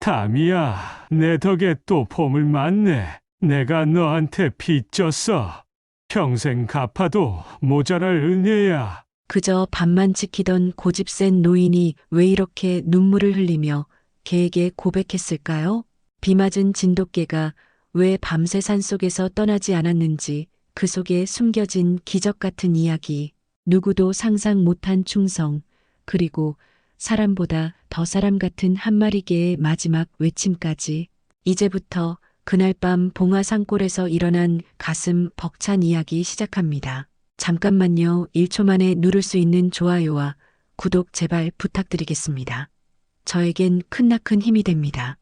담이야, 내 덕에 또 보물 많네. 내가 너한테 빚 졌어. 평생 갚아도 모자랄 은혜야. 그저 밥만 지키던 고집센 노인이 왜 이렇게 눈물을 흘리며 개에게 고백했을까요? 비 맞은 진돗개가 왜 밤새 산속에서 떠나지 않았는지, 그 속에 숨겨진 기적 같은 이야기, 누구도 상상 못한 충성, 그리고 사람보다 더 사람 같은 한 마리 개의 마지막 외침까지. 이제부터 그날 밤 봉화 산골에서 일어난 가슴 벅찬 이야기 시작합니다. 잠깐만요. 1초 만에 누를 수 있는 좋아요와 구독 제발 부탁드리겠습니다. 저에겐 크나큰 힘이 됩니다.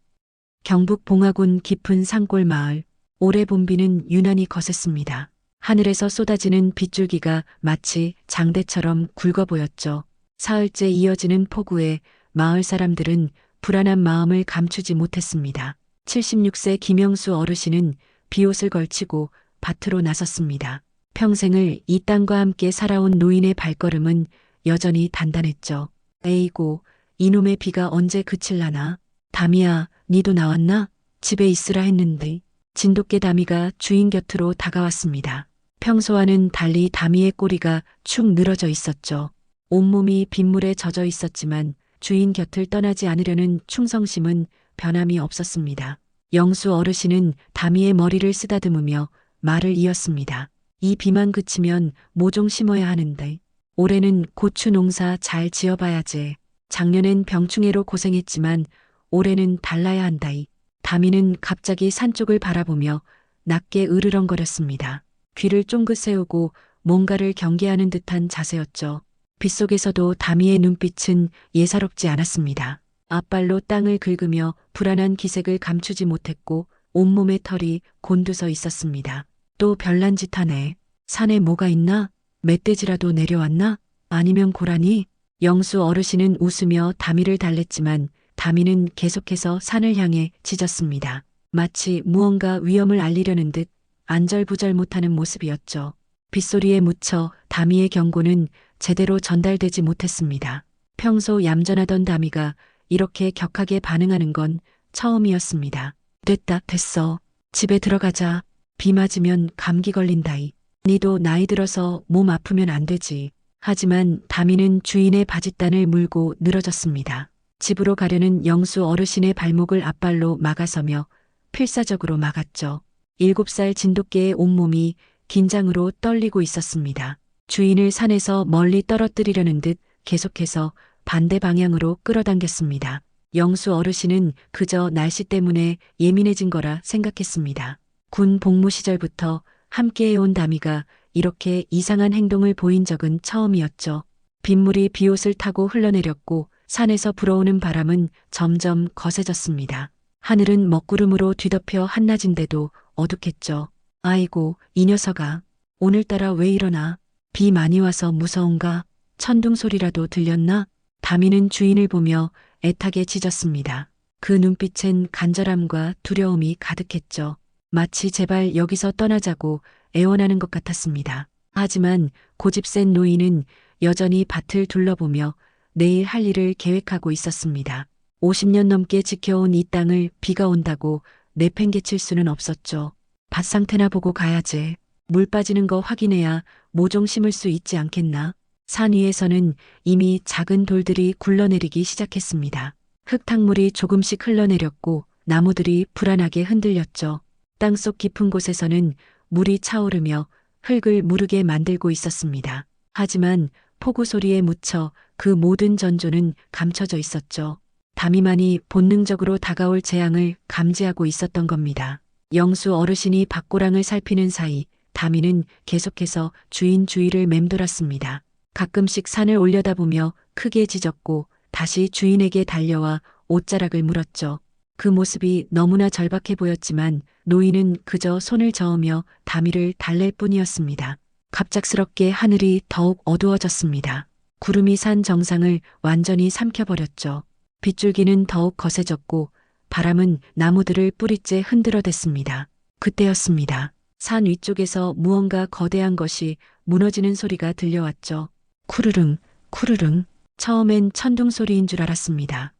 경북 봉화군 깊은 산골 마을. 올해 봄비는 유난히 거셌습니다. 하늘에서 쏟아지는 빗줄기가 마치 장대처럼 굵어 보였죠. 사흘째 이어지는 폭우에 마을 사람들은 불안한 마음을 감추지 못했습니다. 76세 김영수 어르신은 비옷을 걸치고 밭으로 나섰습니다. 평생을 이 땅과 함께 살아온 노인의 발걸음은 여전히 단단했죠. 에이고, 이놈의 비가 언제 그칠라나? 담이야, 니도 나왔나? 집에 있으라 했는데. 진돗개 담이가 주인 곁으로 다가왔습니다. 평소와는 달리 담이의 꼬리가 축 늘어져 있었죠. 온몸이 빗물에 젖어 있었지만 주인 곁을 떠나지 않으려는 충성심은 변함이 없었습니다. 영수 어르신은 담이의 머리를 쓰다듬으며 말을 이었습니다. 이 비만 그치면 모종 심어야 하는데, 올해는 고추 농사 잘 지어봐야지. 작년엔 병충해로 고생했지만 올해는 달라야 한다이. 담이는 갑자기 산 쪽을 바라보며 낮게 으르렁거렸습니다. 귀를 쫑긋 세우고 뭔가를 경계하는 듯한 자세였죠. 빗속에서도 담이의 눈빛은 예사롭지 않았습니다. 앞발로 땅을 긁으며 불안한 기색을 감추지 못했고 온몸의 털이 곤두서 있었습니다. 또 별난 짓 하네. 산에 뭐가 있나? 멧돼지라도 내려왔나? 아니면 고라니? 영수 어르신은 웃으며 담이를 달랬지만 담이는 계속해서 산을 향해 짖었습니다. 마치 무언가 위험을 알리려는 듯 안절부절 못하는 모습이었죠. 빗소리에 묻혀 담이의 경고는 제대로 전달되지 못했습니다. 평소 얌전하던 담이가 이렇게 격하게 반응하는 건 처음이었습니다. 됐다, 됐어. 집에 들어가자. 비 맞으면 감기 걸린다이. 니도 나이 들어서 몸 아프면 안 되지. 하지만 담이는 주인의 바짓단을 물고 늘어졌습니다. 집으로 가려는 영수 어르신의 발목을 앞발로 막아서며 필사적으로 막았죠. 7살 진돗개의 온몸이 긴장으로 떨리고 있었습니다. 주인을 산에서 멀리 떨어뜨리려는 듯 계속해서 반대 방향으로 끌어당겼습니다. 영수 어르신은 그저 날씨 때문에 예민해진 거라 생각했습니다. 군 복무 시절부터 함께해온 담이가 이렇게 이상한 행동을 보인 적은 처음이었죠. 빗물이 비옷을 타고 흘러내렸고 산에서 불어오는 바람은 점점 거세졌습니다. 하늘은 먹구름으로 뒤덮여 한낮인데도 어둑했죠. 아이고, 이 녀석아. 오늘따라 왜 이러나? 비 많이 와서 무서운가? 천둥 소리라도 들렸나? 담이는 주인을 보며 애타게 짖었습니다. 그 눈빛엔 간절함과 두려움이 가득했죠. 마치 제발 여기서 떠나자고 애원하는 것 같았습니다. 하지만 고집센 노인은 여전히 밭을 둘러보며 내일 할 일을 계획하고 있었습니다. 50년 넘게 지켜온 이 땅을 비가 온다고 내팽개칠 수는 없었죠. 밭 상태나 보고 가야지. 물 빠지는 거 확인해야 모종 심을 수 있지 않겠나? 산 위에서는 이미 작은 돌들이 굴러내리기 시작했습니다. 흙탕물이 조금씩 흘러내렸고 나무들이 불안하게 흔들렸죠. 땅속 깊은 곳에서는 물이 차오르며 흙을 무르게 만들고 있었습니다. 하지만 폭우 소리에 묻혀 그 모든 전조는 감춰져 있었죠. 담이만이 본능적으로 다가올 재앙을 감지하고 있었던 겁니다. 영수 어르신이 밭고랑을 살피는 사이 담이는 계속해서 주인 주위를 맴돌았습니다. 가끔씩 산을 올려다보며 크게 짖었고 다시 주인에게 달려와 옷자락을 물었죠. 그 모습이 너무나 절박해 보였지만 노인은 그저 손을 저으며 담이를 달랠 뿐이었습니다. 갑작스럽게 하늘이 더욱 어두워졌습니다. 구름이 산 정상을 완전히 삼켜버렸죠. 빗줄기는 더욱 거세졌고 바람은 나무들을 뿌리째 흔들어댔습니다. 그때였습니다. 산 위쪽에서 무언가 거대한 것이 무너지는 소리가 들려왔죠. 쿠르릉, 쿠르릉. 처음엔 천둥 소리인 줄 알았습니다.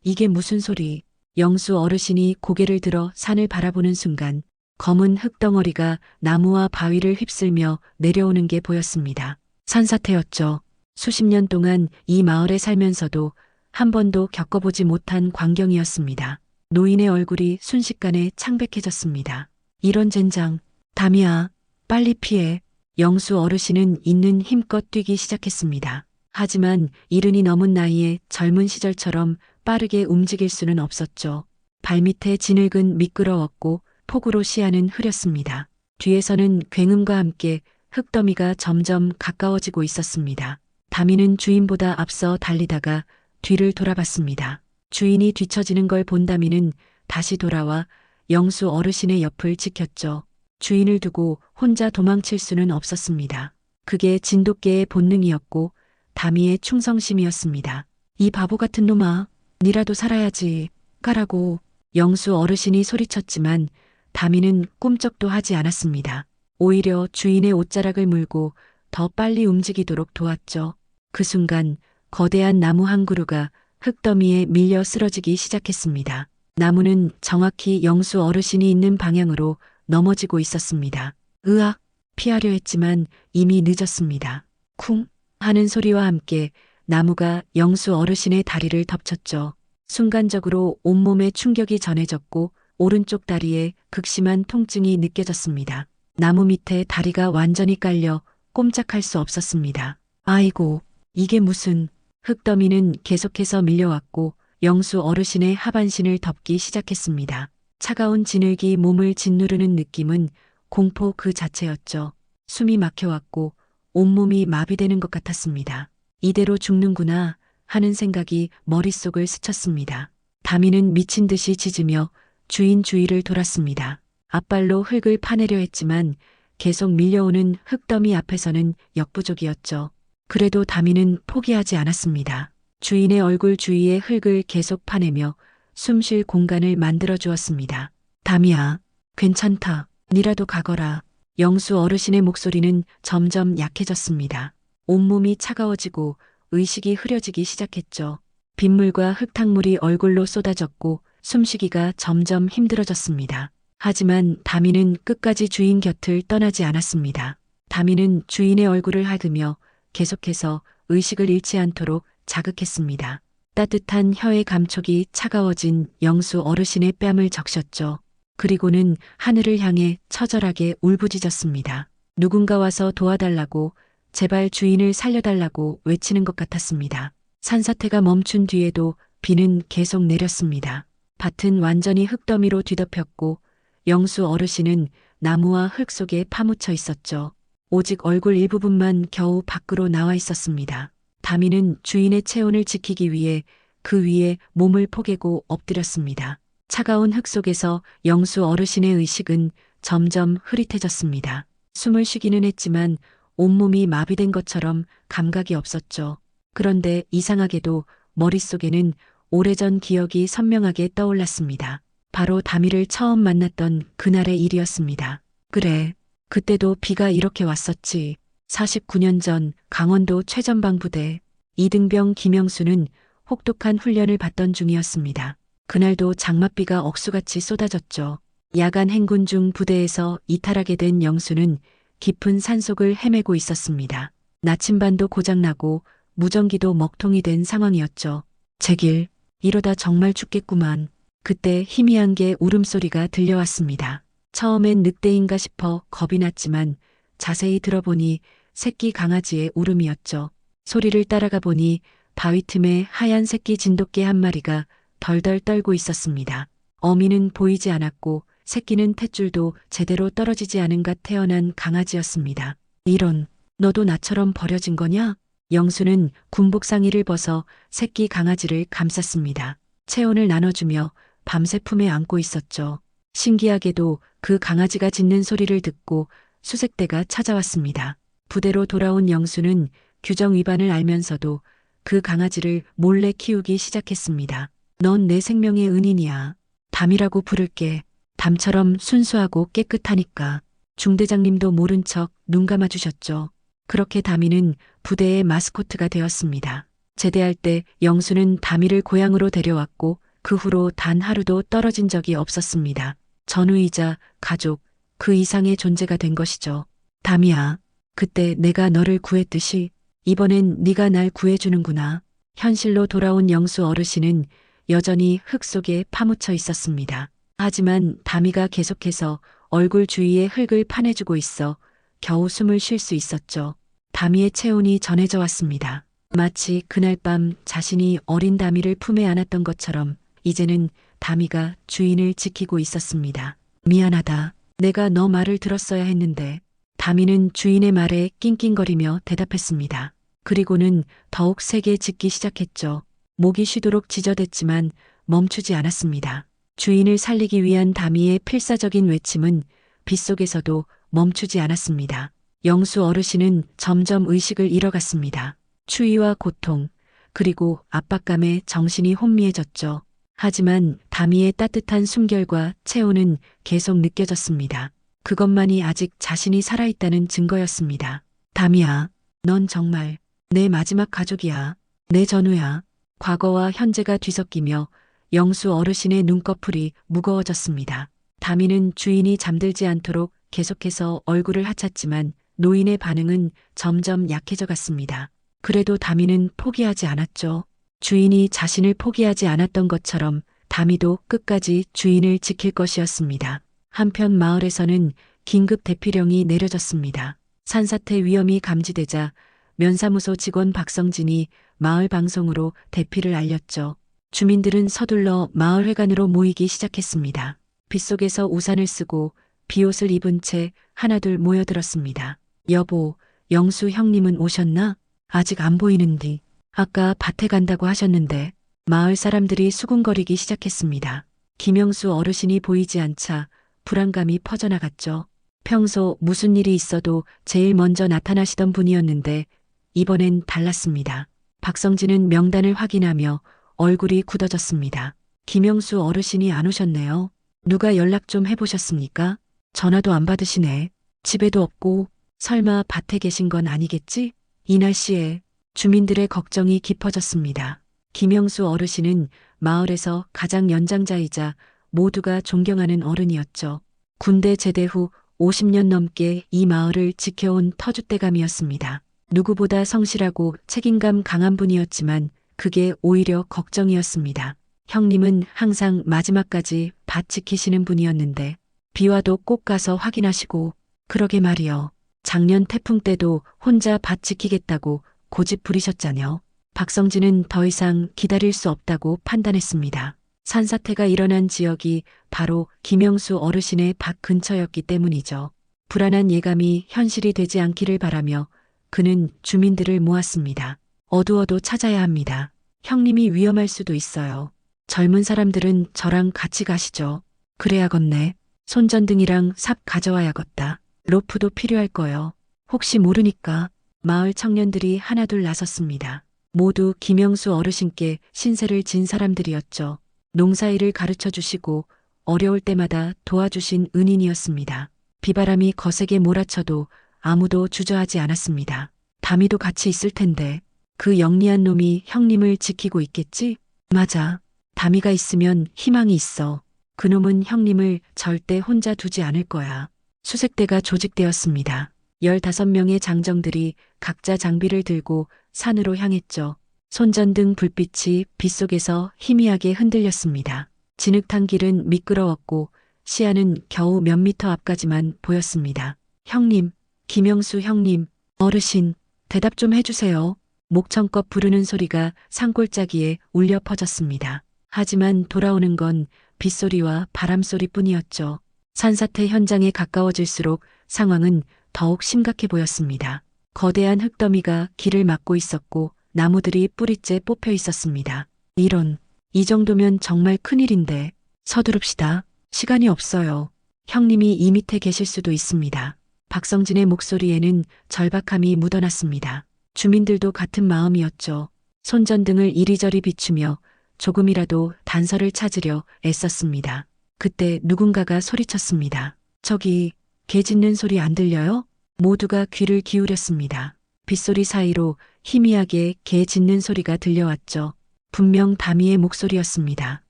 이게 무슨 소리? 영수 어르신이 고개를 들어 산을 바라보는 순간 검은 흙덩어리가 나무와 바위를 휩쓸며 내려오는 게 보였습니다. 산사태였죠. 수십 년 동안 이 마을에 살면서도 한 번도 겪어보지 못한 광경이었습니다. 노인의 얼굴이 순식간에 창백해졌습니다. 이런 젠장, 담이야, 빨리 피해. 영수 어르신은 있는 힘껏 뛰기 시작했습니다. 하지만 이른이 넘은 나이에 젊은 시절처럼 빠르게 움직일 수는 없었죠. 발밑에 진흙은 미끄러웠고 폭우로 시야는 흐렸습니다. 뒤에서는 굉음과 함께 흙더미가 점점 가까워지고 있었습니다. 다미는 주인보다 앞서 달리다가 뒤를 돌아봤습니다. 주인이 뒤처지는 걸 본 다미는 다시 돌아와 영수 어르신의 옆을 지켰죠. 주인을 두고 혼자 도망칠 수는 없었습니다. 그게 진돗개의 본능이었고 다미의 충성심이었습니다. 이 바보 같은 놈아, 니라도 살아야지. 가라고. 영수 어르신이 소리쳤지만 다미는 꿈쩍도 하지 않았습니다. 오히려 주인의 옷자락을 물고 더 빨리 움직이도록 도왔죠. 그 순간 거대한 나무 한 그루가 흙더미에 밀려 쓰러지기 시작했습니다. 나무는 정확히 영수 어르신이 있는 방향으로 넘어지고 있었습니다. 으악! 피하려 했지만 이미 늦었습니다. 쿵! 하는 소리와 함께 나무가 영수 어르신의 다리를 덮쳤죠. 순간적으로 온몸에 충격이 전해졌고 오른쪽 다리에 극심한 통증이 느껴졌습니다. 나무 밑에 다리가 완전히 깔려 꼼짝할 수 없었습니다. 아이고, 이게 무슨... 흙더미는 계속해서 밀려왔고 영수 어르신의 하반신을 덮기 시작했습니다. 차가운 진흙이 몸을 짓누르는 느낌은 공포 그 자체였죠. 숨이 막혀왔고 온몸이 마비되는 것 같았습니다. 이대로 죽는구나 하는 생각이 머릿속을 스쳤습니다. 다미는 미친 듯이 짖으며 주인 주위를 돌았습니다. 앞발로 흙을 파내려 했지만 계속 밀려오는 흙더미 앞에서는 역부족이었죠. 그래도 다미는 포기하지 않았습니다. 주인의 얼굴 주위에 흙을 계속 파내며 숨 쉴 공간을 만들어 주었습니다. 다미야, 괜찮다. 니라도 가거라. 영수 어르신의 목소리는 점점 약해졌습니다. 온몸이 차가워지고 의식이 흐려지기 시작했죠. 빗물과 흙탕물이 얼굴로 쏟아졌고 숨쉬기가 점점 힘들어졌습니다. 하지만 다미는 끝까지 주인 곁을 떠나지 않았습니다. 다미는 주인의 얼굴을 핥으며 계속해서 의식을 잃지 않도록 자극했습니다. 따뜻한 혀의 감촉이 차가워진 영수 어르신의 뺨을 적셨죠. 그리고는 하늘을 향해 처절하게 울부짖었습니다. 누군가 와서 도와달라고, 제발 주인을 살려달라고 외치는 것 같았습니다. 산사태가 멈춘 뒤에도 비는 계속 내렸습니다. 밭은 완전히 흙더미로 뒤덮였고 영수 어르신은 나무와 흙 속에 파묻혀 있었죠. 오직 얼굴 일부분만 겨우 밖으로 나와 있었습니다. 다미는 주인의 체온을 지키기 위해 그 위에 몸을 포개고 엎드렸습니다. 차가운 흙 속에서 영수 어르신의 의식은 점점 흐릿해졌습니다. 숨을 쉬기는 했지만 온몸이 마비된 것처럼 감각이 없었죠. 그런데 이상하게도 머릿속에는 오래전 기억이 선명하게 떠올랐습니다. 바로 다미를 처음 만났던 그날의 일이었습니다. 그래, 그때도 비가 이렇게 왔었지. 49년 전 강원도 최전방 부대 이등병 김영수는 혹독한 훈련을 받던 중이었습니다. 그날도 장맛비가 억수같이 쏟아졌죠. 야간 행군 중 부대에서 이탈하게 된 영수는 깊은 산속을 헤매고 있었습니다. 나침반도 고장나고 무전기도 먹통이 된 상황이었죠. 제길, 이러다 정말 죽겠구만. 그때 희미한 게 울음소리가 들려왔습니다. 처음엔 늑대인가 싶어 겁이 났지만 자세히 들어보니 새끼 강아지의 울음이었죠. 소리를 따라가 보니 바위 틈에 하얀 새끼 진돗개 한 마리가 덜덜 떨고 있었습니다. 어미는 보이지 않았고 새끼는 탯줄도 제대로 떨어지지 않은 갓 태어난 강아지였습니다. 이런, 너도 나처럼 버려진 거냐? 영수는 군복 상의를 벗어 새끼 강아지를 감쌌습니다. 체온을 나눠주며 밤새 품에 안고 있었죠. 신기하게도 그 강아지가 짖는 소리를 듣고 수색대가 찾아왔습니다. 부대로 돌아온 영수는 규정 위반을 알면서도 그 강아지를 몰래 키우기 시작했습니다. 넌 내 생명의 은인이야. 담이라고 부를게. 담처럼 순수하고 깨끗하니까. 중대장님도 모른 척 눈 감아주셨죠. 그렇게 다미는 부대의 마스코트가 되었습니다. 제대할 때 영수는 다미를 고향으로 데려왔고 그 후로 단 하루도 떨어진 적이 없었습니다. 전우이자 가족, 그 이상의 존재가 된 것이죠. 담이야, 그때 내가 너를 구했듯이 이번엔 네가 날 구해주는구나. 현실로 돌아온 영수 어르신은 여전히 흙 속에 파묻혀 있었습니다. 하지만 담이가 계속해서 얼굴 주위에 흙을 파내주고 있어 겨우 숨을 쉴 수 있었죠. 담이의 체온이 전해져 왔습니다. 마치 그날 밤 자신이 어린 담이를 품에 안았던 것처럼 이제는 담이가 주인을 지키고 있었습니다. 미안하다. 내가 너 말을 들었어야 했는데. 담이는 주인의 말에 낑낑거리며 대답했습니다. 그리고는 더욱 세게 짖기 시작했죠. 목이 쉬도록 지저댔지만 멈추지 않았습니다. 주인을 살리기 위한 담이의 필사적인 외침은 빗속에서도 멈추지 않았습니다. 영수 어르신은 점점 의식을 잃어갔습니다. 추위와 고통, 그리고 압박감에 정신이 혼미해졌죠. 하지만 담이의 따뜻한 숨결과 체온은 계속 느껴졌습니다. 그것만이 아직 자신이 살아있다는 증거였습니다. 담이야, 넌 정말 내 마지막 가족이야. 내 전우야. 과거와 현재가 뒤섞이며 영수 어르신의 눈꺼풀이 무거워졌습니다. 담이는 주인이 잠들지 않도록 계속해서 얼굴을 하찼지만 노인의 반응은 점점 약해져 갔습니다. 그래도 담이는 포기하지 않았죠. 주인이 자신을 포기하지 않았던 것처럼 담이도 끝까지 주인을 지킬 것이었습니다. 한편 마을에서는 긴급 대피령이 내려졌습니다. 산사태 위험이 감지되자 면사무소 직원 박성진이 마을 방송으로 대피를 알렸죠. 주민들은 서둘러 마을 회관으로 모이기 시작했습니다. 빗속에서 우산을 쓰고 비옷을 입은 채 하나둘 모여들었습니다. 여보, 영수 형님은 오셨나? 아직 안 보이는디. 아까 밭에 간다고 하셨는데. 마을 사람들이 수군거리기 시작했습니다. 김영수 어르신이 보이지 않자 불안감이 퍼져나갔죠. 평소 무슨 일이 있어도 제일 먼저 나타나시던 분이었는데 이번엔 달랐습니다. 박성진은 명단을 확인하며 얼굴이 굳어졌습니다. 김영수 어르신이 안 오셨네요. 누가 연락 좀 해보셨습니까? 전화도 안 받으시네. 집에도 없고 설마 밭에 계신 건 아니겠지? 이 날씨에 주민들의 걱정이 깊어졌습니다. 김영수 어르신은 마을에서 가장 연장자이자 모두가 존경하는 어른이었죠. 군대 제대 후 50년 넘게 이 마을을 지켜온 터줏대감이었습니다. 누구보다 성실하고 책임감 강한 분이었지만 그게 오히려 걱정이었습니다. 형님은 항상 마지막까지 밭 지키시는 분이었는데 비와도 꼭 가서 확인하시고 그러게 말이요. 작년 태풍 때도 혼자 밭 지키겠다고 고집 부리셨잖여. 박성진은 더 이상 기다릴 수 없다고 판단했습니다. 산사태가 일어난 지역이 바로 김영수 어르신의 밭 근처였기 때문이죠. 불안한 예감이 현실이 되지 않기를 바라며 그는 주민들을 모았습니다. 어두워도 찾아야 합니다. 형님이 위험할 수도 있어요. 젊은 사람들은 저랑 같이 가시죠. 그래야겠네. 손전등이랑 삽 가져와야겠다. 로프도 필요할 거요. 혹시 모르니까. 마을 청년들이 하나둘 나섰습니다. 모두 김영수 어르신께 신세를 진 사람들이었죠. 농사일을 가르쳐 주시고 어려울 때마다 도와주신 은인이었습니다. 비바람이 거세게 몰아쳐도 아무도 주저하지 않았습니다. 담이도 같이 있을 텐데 그 영리한 놈이 형님을 지키고 있겠지? 맞아. 담이가 있으면 희망이 있어. 그놈은 형님을 절대 혼자 두지 않을 거야. 수색대가 조직되었습니다. 15명의 장정들이 각자 장비를 들고 산으로 향했죠. 손전등 불빛이 빗속에서 희미하게 흔들렸습니다. 진흙탕 길은 미끄러웠고 시야는 겨우 몇 미터 앞까지만 보였습니다. 형님, 김영수 형님, 어르신, 대답 좀 해주세요. 목청껏 부르는 소리가 산골짜기에 울려 퍼졌습니다. 하지만 돌아오는 건 빗소리와 바람소리뿐이었죠. 산사태 현장에 가까워질수록 상황은 더욱 심각해 보였습니다. 거대한 흙더미가 길을 막고 있었고 나무들이 뿌리째 뽑혀 있었습니다. 이런, 이 정도면 정말 큰일인데 서두릅시다. 시간이 없어요. 형님이 이 밑에 계실 수도 있습니다. 박성진의 목소리에는 절박함이 묻어났습니다. 주민들도 같은 마음이었죠. 손전등을 이리저리 비추며 조금이라도 단서를 찾으려 애썼습니다. 그때 누군가가 소리쳤습니다. 저기, 개 짖는 소리 안 들려요? 모두가 귀를 기울였습니다. 빗소리 사이로 희미하게 개 짖는 소리가 들려왔죠. 분명 담이의 목소리였습니다.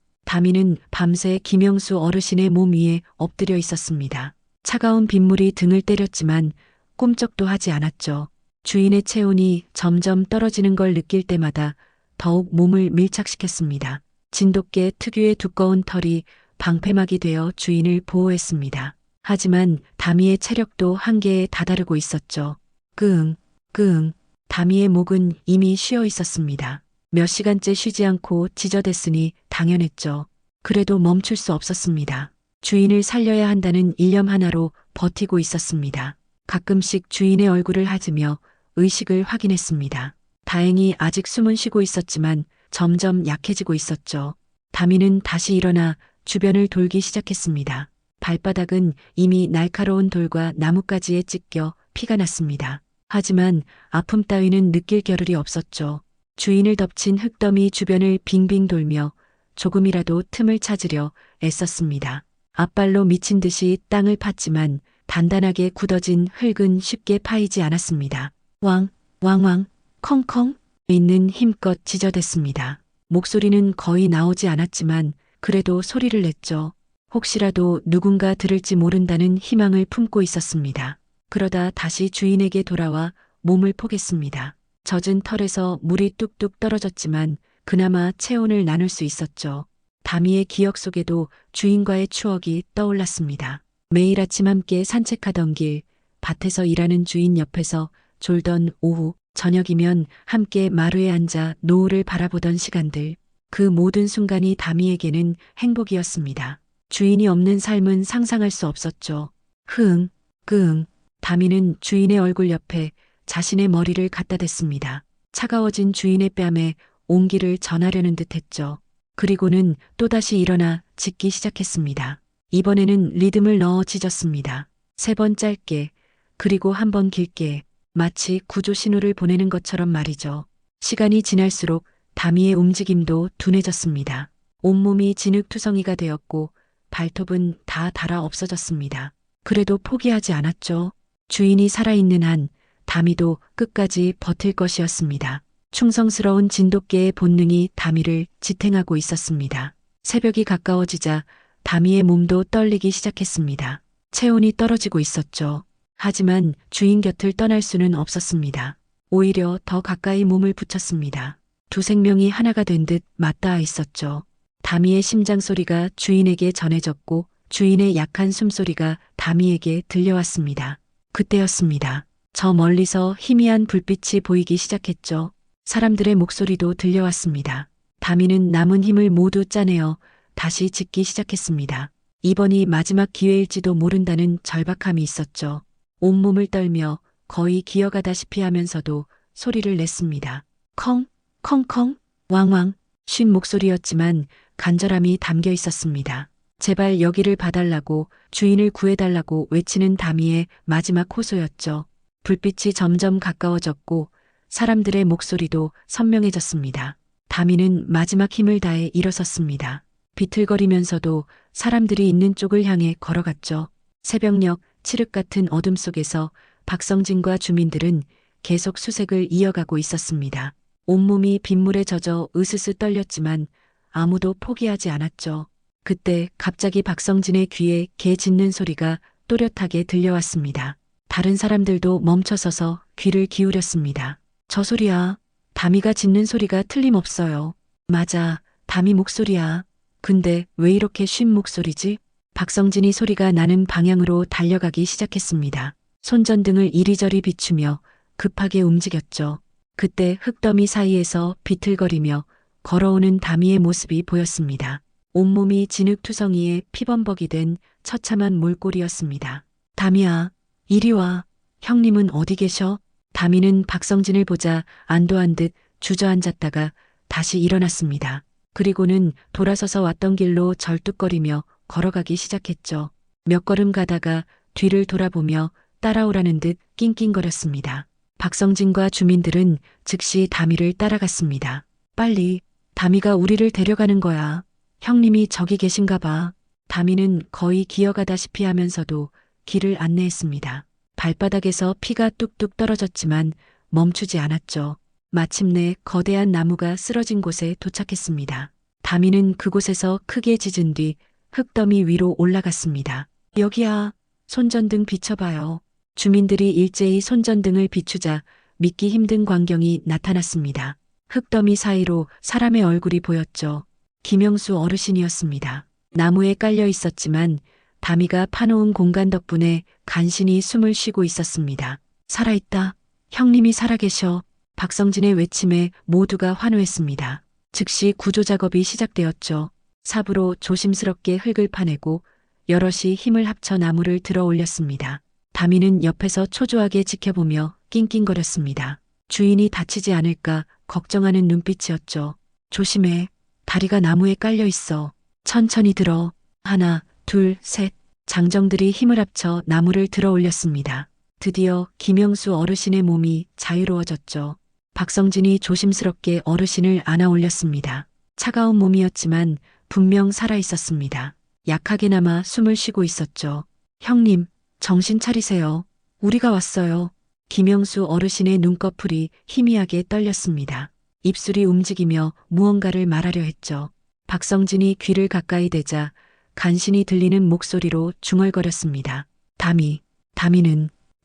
다미는 밤새 김영수 어르신의 몸 위에 엎드려 있었습니다. 차가운 빗물이 등을 때렸지만 꼼짝도 하지 않았죠. 주인의 체온이 점점 떨어지는 걸 느낄 때마다 더욱 몸을 밀착시켰습니다. 진돗개 특유의 두꺼운 털이 방패막이 되어 주인을 보호했습니다. 하지만 다미의 체력도 한계에 다다르고 있었죠. 끙, 끙. 다미의 목은 이미 쉬어 있었습니다. 몇 시간째 쉬지 않고 지저댔으니 당연했죠. 그래도 멈출 수 없었습니다. 주인을 살려야 한다는 일념 하나로 버티고 있었습니다. 가끔씩 주인의 얼굴을 하지며 의식을 확인했습니다. 다행히 아직 숨은 쉬고 있었지만 점점 약해지고 있었죠. 다미는 다시 일어나 주변을 돌기 시작했습니다. 발바닥은 이미 날카로운 돌과 나뭇가지에 찢겨 피가 났습니다. 하지만 아픔 따위는 느낄 겨를이 없었죠. 주인을 덮친 흙더미 주변을 빙빙 돌며 조금이라도 틈을 찾으려 애썼습니다. 앞발로 미친 듯이 땅을 팠지만 단단하게 굳어진 흙은 쉽게 파이지 않았습니다. 왕, 왕왕, 컹컹 있는 힘껏 지저댔습니다. 목소리는 거의 나오지 않았지만 그래도 소리를 냈죠. 혹시라도 누군가 들을지 모른다는 희망을 품고 있었습니다. 그러다 다시 주인에게 돌아와 몸을 포겠습니다. 젖은 털에서 물이 뚝뚝 떨어졌지만 그나마 체온을 나눌 수 있었죠. 다미의 기억 속에도 주인과의 추억이 떠올랐습니다. 매일 아침 함께 산책하던 길, 밭에서 일하는 주인 옆에서 졸던 오후, 저녁이면 함께 마루에 앉아 노을을 바라보던 시간들. 그 모든 순간이 다미에게는 행복이었습니다. 주인이 없는 삶은 상상할 수 없었죠. 흥, 끙. 다미는 주인의 얼굴 옆에 자신의 머리를 갖다 댔습니다. 차가워진 주인의 뺨에 온기를 전하려는 듯 했죠. 그리고는 또다시 일어나 짖기 시작했습니다. 이번에는 리듬을 넣어 짖었습니다. 3번 짧게, 그리고 한 번 길게, 마치 구조 신호를 보내는 것처럼 말이죠. 시간이 지날수록 다미의 움직임도 둔해졌습니다. 온몸이 진흙투성이가 되었고 발톱은 다 닳아 없어졌습니다. 그래도 포기하지 않았죠. 주인이 살아있는 한 다미도 끝까지 버틸 것이었습니다. 충성스러운 진돗개의 본능이 다미를 지탱하고 있었습니다. 새벽이 가까워지자 다미의 몸도 떨리기 시작했습니다. 체온이 떨어지고 있었죠. 하지만 주인 곁을 떠날 수는 없었습니다. 오히려 더 가까이 몸을 붙였습니다. 두 생명이 하나가 된 듯 맞닿아 있었죠. 다미의 심장 소리가 주인에게 전해졌고 주인의 약한 숨소리가 다미에게 들려왔습니다. 그때였습니다. 저 멀리서 희미한 불빛이 보이기 시작했죠. 사람들의 목소리도 들려왔습니다. 다미는 남은 힘을 모두 짜내어 다시 짖기 시작했습니다. 이번이 마지막 기회일지도 모른다는 절박함이 있었죠. 온몸을 떨며 거의 기어가다시피 하면서도 소리를 냈습니다. 컹, 컹컹, 왕왕, 쉰 목소리였지만 간절함이 담겨 있었습니다. 제발 여기를 봐달라고, 주인을 구해달라고 외치는 다미의 마지막 호소였죠. 불빛이 점점 가까워졌고 사람들의 목소리도 선명해졌습니다. 다미는 마지막 힘을 다해 일어섰습니다. 비틀거리면서도 사람들이 있는 쪽을 향해 걸어갔죠. 새벽녘 칠흑 같은 어둠 속에서 박성진과 주민들은 계속 수색을 이어가고 있었습니다. 온몸이 빗물에 젖어 으스스 떨렸지만 아무도 포기하지 않았죠. 그때 갑자기 박성진의 귀에 개 짖는 소리가 또렷하게 들려왔습니다. 다른 사람들도 멈춰서서 귀를 기울였습니다. 저 소리야. 다미가 짖는 소리가 틀림없어요. 맞아. 다미 목소리야. 근데 왜 이렇게 쉰 목소리지? 박성진이 소리가 나는 방향으로 달려가기 시작했습니다. 손전등을 이리저리 비추며 급하게 움직였죠. 그때 흙더미 사이에서 비틀거리며 걸어오는 다미의 모습이 보였습니다. 온몸이 진흙투성이에 피범벅이 된 처참한 몰골이었습니다. 다미야, 이리 와. 형님은 어디 계셔? 다미는 박성진을 보자 안도한 듯 주저앉았다가 다시 일어났습니다. 그리고는 돌아서서 왔던 길로 절뚝거리며 걸어가기 시작했죠. 몇 걸음 가다가 뒤를 돌아보며 따라오라는 듯 낑낑거렸습니다. 박성진과 주민들은 즉시 다미를 따라갔습니다. 빨리, 다미가 우리를 데려가는 거야. 형님이 저기 계신가 봐. 다미는 거의 기어가다시피 하면서도 길을 안내했습니다. 발바닥에서 피가 뚝뚝 떨어졌지만 멈추지 않았죠. 마침내 거대한 나무가 쓰러진 곳에 도착했습니다. 다미는 그곳에서 크게 짖은 뒤 흙더미 위로 올라갔습니다. 여기야. 손전등 비춰봐요. 주민들이 일제히 손전등을 비추자 믿기 힘든 광경이 나타났습니다. 흙더미 사이로 사람의 얼굴이 보였죠. 김영수 어르신이었습니다. 나무에 깔려 있었지만 다미가 파놓은 공간 덕분에 간신히 숨을 쉬고 있었습니다. 살아있다. 형님이 살아계셔. 박성진의 외침에 모두가 환호했습니다. 즉시 구조 작업이 시작되었죠. 삽으로 조심스럽게 흙을 파내고 여럿이 힘을 합쳐 나무를 들어 올렸습니다. 다미는 옆에서 초조하게 지켜보며 낑낑거렸습니다. 주인이 다치지 않을까 걱정하는 눈빛이었죠. 조심해. 다리가 나무에 깔려 있어. 천천히 들어. 하나, 둘, 셋. 장정들이 힘을 합쳐 나무를 들어 올렸습니다. 드디어 김영수 어르신의 몸이 자유로워졌죠. 박성진이 조심스럽게 어르신을 안아 올렸습니다. 차가운 몸이었지만 분명 살아 있었습니다. 약하게나마 숨을 쉬고 있었죠. 형님, 정신 차리세요. 우리가 왔어요. 김영수 어르신의 눈꺼풀이 희미하게 떨렸습니다. 입술이 움직이며 무언가를 말하려 했죠. 박성진이 귀를 가까이 대자 간신히 들리는 목소리로 중얼거렸습니다.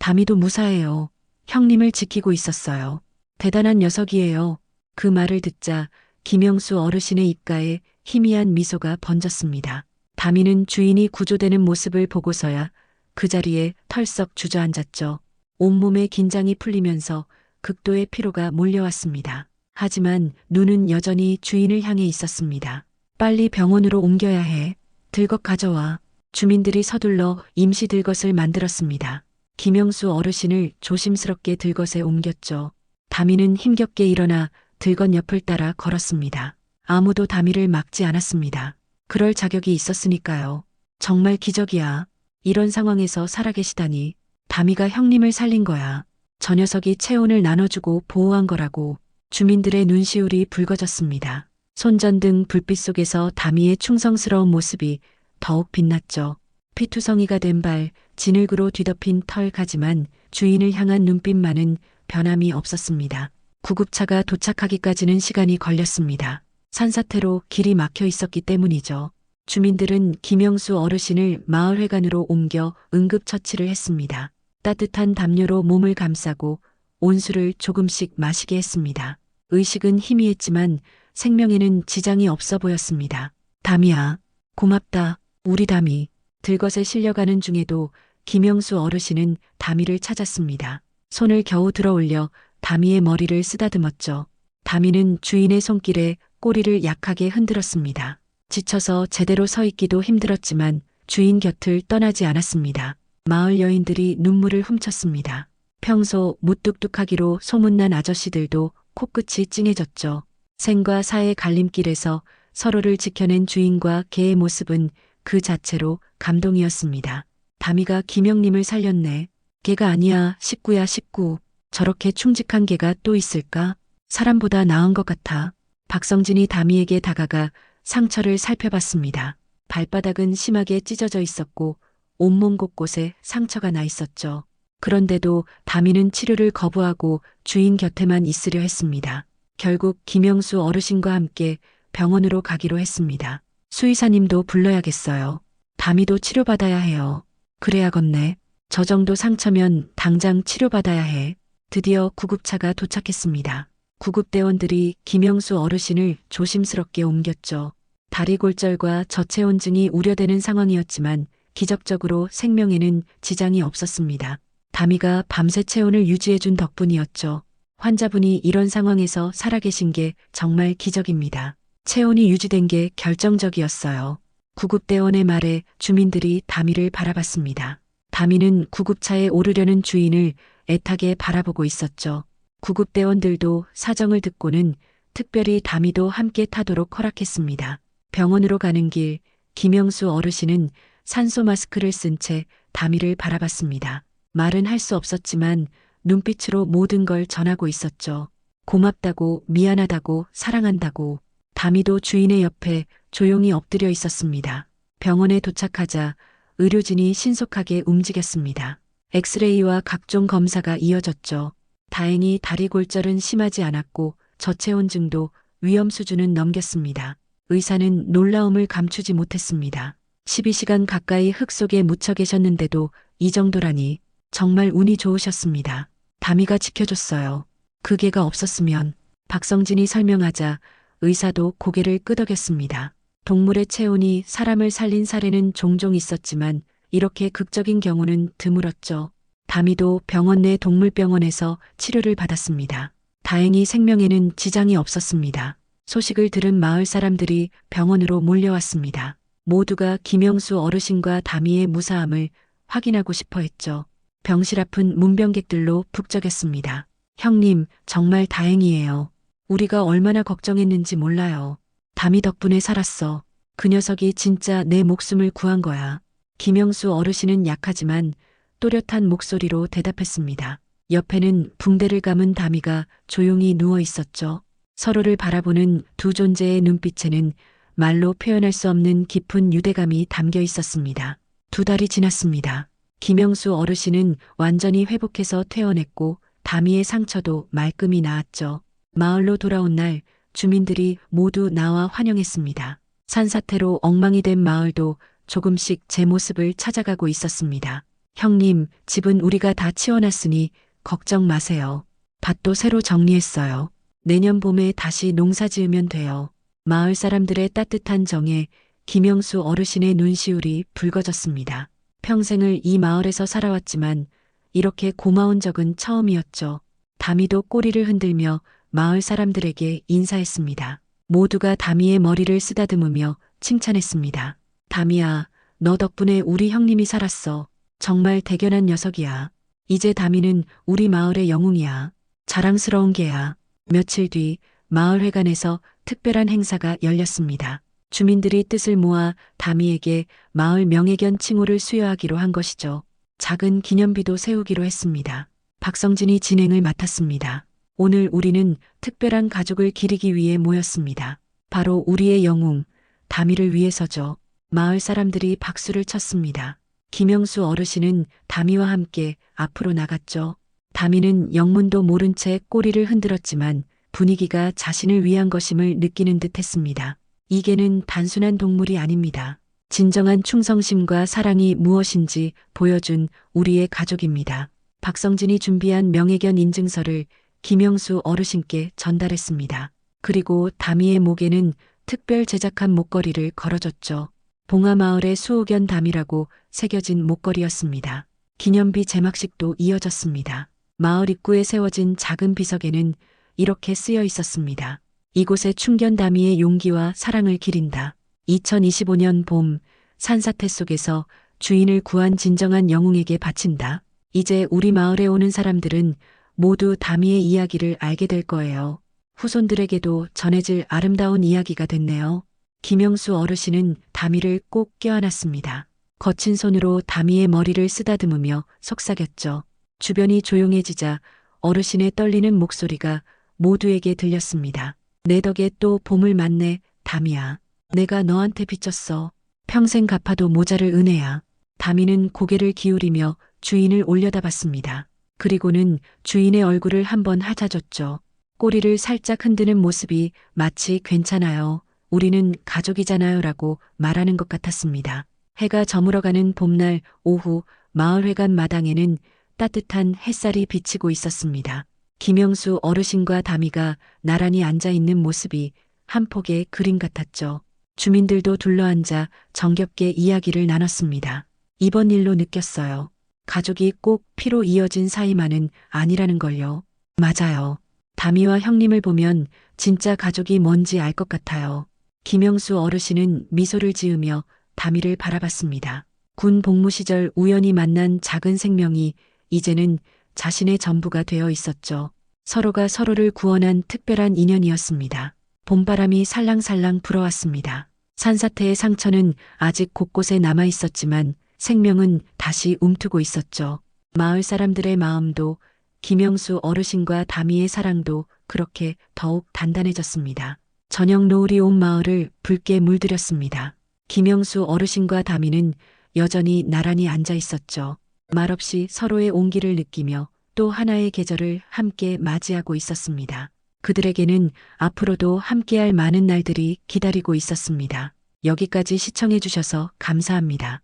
다미도 무사해요. 형님을 지키고 있었어요. 대단한 녀석이에요. 그 말을 듣자 김영수 어르신의 입가에 희미한 미소가 번졌습니다. 다미는 주인이 구조되는 모습을 보고서야 그 자리에 털썩 주저앉았죠. 온몸의 긴장이 풀리면서 극도의 피로가 몰려왔습니다. 하지만 눈은 여전히 주인을 향해 있었습니다. 빨리 병원으로 옮겨야 해. 들것 가져와. 주민들이 서둘러 임시 들것을 만들었습니다. 김영수 어르신을 조심스럽게 들것에 옮겼죠. 다미는 힘겹게 일어나 들것 옆을 따라 걸었습니다. 아무도 다미를 막지 않았습니다. 그럴 자격이 있었으니까요. 정말 기적이야. 이런 상황에서 살아계시다니. 다미가 형님을 살린 거야. 저 녀석이 체온을 나눠주고 보호한 거라고. 주민들의 눈시울이 붉어졌습니다. 손전등 불빛 속에서 다미의 충성스러운 모습이 더욱 빛났죠. 피투성이가 된 발, 진흙으로 뒤덮인 털 가지만 주인을 향한 눈빛만은 변함이 없었습니다. 구급차가 도착하기까지는 시간이 걸렸습니다. 산사태로 길이 막혀 있었기 때문이죠. 주민들은 김영수 어르신을 마을회관으로 옮겨 응급처치를 했습니다. 따뜻한 담요로 몸을 감싸고 온수를 조금씩 마시게 했습니다. 의식은 희미했지만 생명에는 지장이 없어 보였습니다. 다미야, 고맙다. 우리 다미. 들것에 실려가는 중에도 김영수 어르신은 다미를 찾았습니다. 손을 겨우 들어 올려 다미의 머리를 쓰다듬었죠. 다미는 주인의 손길에 꼬리를 약하게 흔들었습니다. 지쳐서 제대로 서 있기도 힘들었지만 주인 곁을 떠나지 않았습니다. 마을 여인들이 눈물을 훔쳤습니다. 평소 무뚝뚝하기로 소문난 아저씨들도 코끝이 찡해졌죠. 생과 사의 갈림길에서 서로를 지켜낸 주인과 개의 모습은 그 자체로 감동이었습니다. 다미가 김영님을 살렸네. 개가 아니야, 식구야, 식구. 저렇게 충직한 개가 또 있을까? 사람보다 나은 것 같아. 박성진이 다미에게 다가가 상처를 살펴봤습니다. 발바닥은 심하게 찢어져 있었고 온몸 곳곳에 상처가 나 있었죠. 그런데도 다미는 치료를 거부하고 주인 곁에만 있으려 했습니다. 결국 김영수 어르신과 함께 병원으로 가기로 했습니다. 수의사님도 불러야겠어요. 다미도 치료받아야 해요. 그래야겠네. 저 정도 상처면 당장 치료받아야 해. 드디어 구급차가 도착했습니다. 구급대원들이 김영수 어르신을 조심스럽게 옮겼죠. 다리 골절과 저체온증이 우려되는 상황이었지만 기적적으로 생명에는 지장이 없었습니다. 다미가 밤새 체온을 유지해준 덕분이었죠. 환자분이 이런 상황에서 살아계신 게 정말 기적입니다. 체온이 유지된 게 결정적이었어요. 구급대원의 말에 주민들이 다미를 바라봤습니다. 다미는 구급차에 오르려는 주인을 애타게 바라보고 있었죠. 구급대원들도 사정을 듣고는 특별히 다미도 함께 타도록 허락했습니다. 병원으로 가는 길, 김영수 어르신은 산소 마스크를 쓴 채 다미를 바라봤습니다. 말은 할 수 없었지만 눈빛으로 모든 걸 전하고 있었죠. 고맙다고, 미안하다고, 사랑한다고. 다미도 주인의 옆에 조용히 엎드려 있었습니다. 병원에 도착하자 의료진이 신속하게 움직였습니다. 엑스레이와 각종 검사가 이어졌죠. 다행히 다리 골절은 심하지 않았고 저체온증도 위험 수준은 넘겼습니다. 의사는 놀라움을 감추지 못했습니다. 12시간 가까이 흙 속에 묻혀 계셨는데도 이 정도라니 정말 운이 좋으셨습니다. 다미가 지켜줬어요. 그 개가 없었으면 박성진이 설명하자 의사도 고개를 끄덕였습니다. 동물의 체온이 사람을 살린 사례는 종종 있었지만 이렇게 극적인 경우는 드물었죠. 다미도 병원 내 동물병원에서 치료를 받았습니다. 다행히 생명에는 지장이 없었습니다. 소식을 들은 마을 사람들이 병원으로 몰려왔습니다. 모두가 김영수 어르신과 다미의 무사함을 확인하고 싶어 했죠. 병실 앞은 문병객들로 북적였습니다. 형님, 정말 다행이에요. 우리가 얼마나 걱정했는지 몰라요. 다미 덕분에 살았어. 그 녀석이 진짜 내 목숨을 구한 거야. 김영수 어르신은 약하지만 또렷한 목소리로 대답했습니다. 옆에는 붕대를 감은 다미가 조용히 누워 있었죠. 서로를 바라보는 두 존재의 눈빛에는 말로 표현할 수 없는 깊은 유대감이 담겨 있었습니다. 2달이 지났습니다. 김영수 어르신은 완전히 회복해서 퇴원했고 다미의 상처도 말끔히 나았죠. 마을로 돌아온 날 주민들이 모두 나와 환영했습니다. 산사태로 엉망이 된 마을도 조금씩 제 모습을 찾아가고 있었습니다. 형님, 집은 우리가 다 치워놨으니 걱정 마세요. 밭도 새로 정리했어요. 내년 봄에 다시 농사 지으면 돼요. 마을 사람들의 따뜻한 정에 김영수 어르신의 눈시울이 붉어졌습니다. 평생을 이 마을에서 살아왔지만 이렇게 고마운 적은 처음이었죠. 다미도 꼬리를 흔들며 마을 사람들에게 인사했습니다. 모두가 다미의 머리를 쓰다듬으며 칭찬했습니다. 다미야, 너 덕분에 우리 형님이 살았어. 정말 대견한 녀석이야. 이제 다미는 우리 마을의 영웅이야. 자랑스러운 개야. 며칠 뒤 마을회관에서 특별한 행사가 열렸습니다. 주민들이 뜻을 모아 다미에게 마을 명예견 칭호를 수여하기로 한 것이죠. 작은 기념비도 세우기로 했습니다. 박성진이 진행을 맡았습니다. 오늘 우리는 특별한 가족을 기리기 위해 모였습니다. 바로 우리의 영웅, 다미를 위해서죠. 마을 사람들이 박수를 쳤습니다. 김영수 어르신은 다미와 함께 앞으로 나갔죠. 다미는 영문도 모른 채 꼬리를 흔들었지만 분위기가 자신을 위한 것임을 느끼는 듯 했습니다. 이 개는 단순한 동물이 아닙니다. 진정한 충성심과 사랑이 무엇인지 보여준 우리의 가족입니다. 박성진이 준비한 명예견 인증서를 김영수 어르신께 전달했습니다. 그리고 다미의 목에는 특별 제작한 목걸이를 걸어줬죠. 봉하마을의 수호견 다미라고 새겨진 목걸이였습니다. 기념비 제막식도 이어졌습니다. 마을 입구에 세워진 작은 비석에는 이렇게 쓰여 있었습니다. 이곳에 충견 다미의 용기와 사랑을 기린다. 2025년 봄 산사태 속에서 주인을 구한 진정한 영웅에게 바친다. 이제 우리 마을에 오는 사람들은 모두 다미의 이야기를 알게 될 거예요. 후손들에게도 전해질 아름다운 이야기가 됐네요. 김영수 어르신은 다미를 꼭 껴안았습니다. 거친 손으로 다미의 머리를 쓰다듬으며 속삭였죠. 주변이 조용해지자 어르신의 떨리는 목소리가 모두에게 들렸습니다. 내 덕에 또 봄을 맞네, 다미야. 내가 너한테 빚졌어. 평생 갚아도 모자를 은혜야. 다미는 고개를 기울이며 주인을 올려다봤습니다. 그리고는 주인의 얼굴을 한번 핥아줬죠. 꼬리를 살짝 흔드는 모습이 마치 괜찮아요. 우리는 가족이잖아요 라고 말하는 것 같았습니다. 해가 저물어가는 봄날 오후 마을회관 마당에는 따뜻한 햇살이 비치고 있었습니다. 김영수 어르신과 다미가 나란히 앉아있는 모습이 한 폭의 그림 같았죠. 주민들도 둘러앉아 정겹게 이야기를 나눴습니다. 이번 일로 느꼈어요. 가족이 꼭 피로 이어진 사이만은 아니라는 걸요. 맞아요. 다미와 형님을 보면 진짜 가족이 뭔지 알 것 같아요. 김영수 어르신은 미소를 지으며 다미를 바라봤습니다. 군 복무 시절 우연히 만난 작은 생명이 이제는 자신의 전부가 되어 있었죠. 서로가 서로를 구원한 특별한 인연이었습니다. 봄바람이 살랑살랑 불어왔습니다. 산사태의 상처는 아직 곳곳에 남아 있었지만 생명은 다시 움트고 있었죠. 마을 사람들의 마음도 김영수 어르신과 다미의 사랑도 그렇게 더욱 단단해졌습니다. 저녁 노을이 온 마을을 붉게 물들였습니다. 김영수 어르신과 다미는 여전히 나란히 앉아 있었죠. 말없이 서로의 온기를 느끼며 또 하나의 계절을 함께 맞이하고 있었습니다. 그들에게는 앞으로도 함께할 많은 날들이 기다리고 있었습니다. 여기까지 시청해주셔서 감사합니다.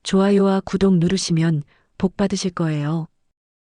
좋아요와 구독 누르시면 복 받으실 거예요.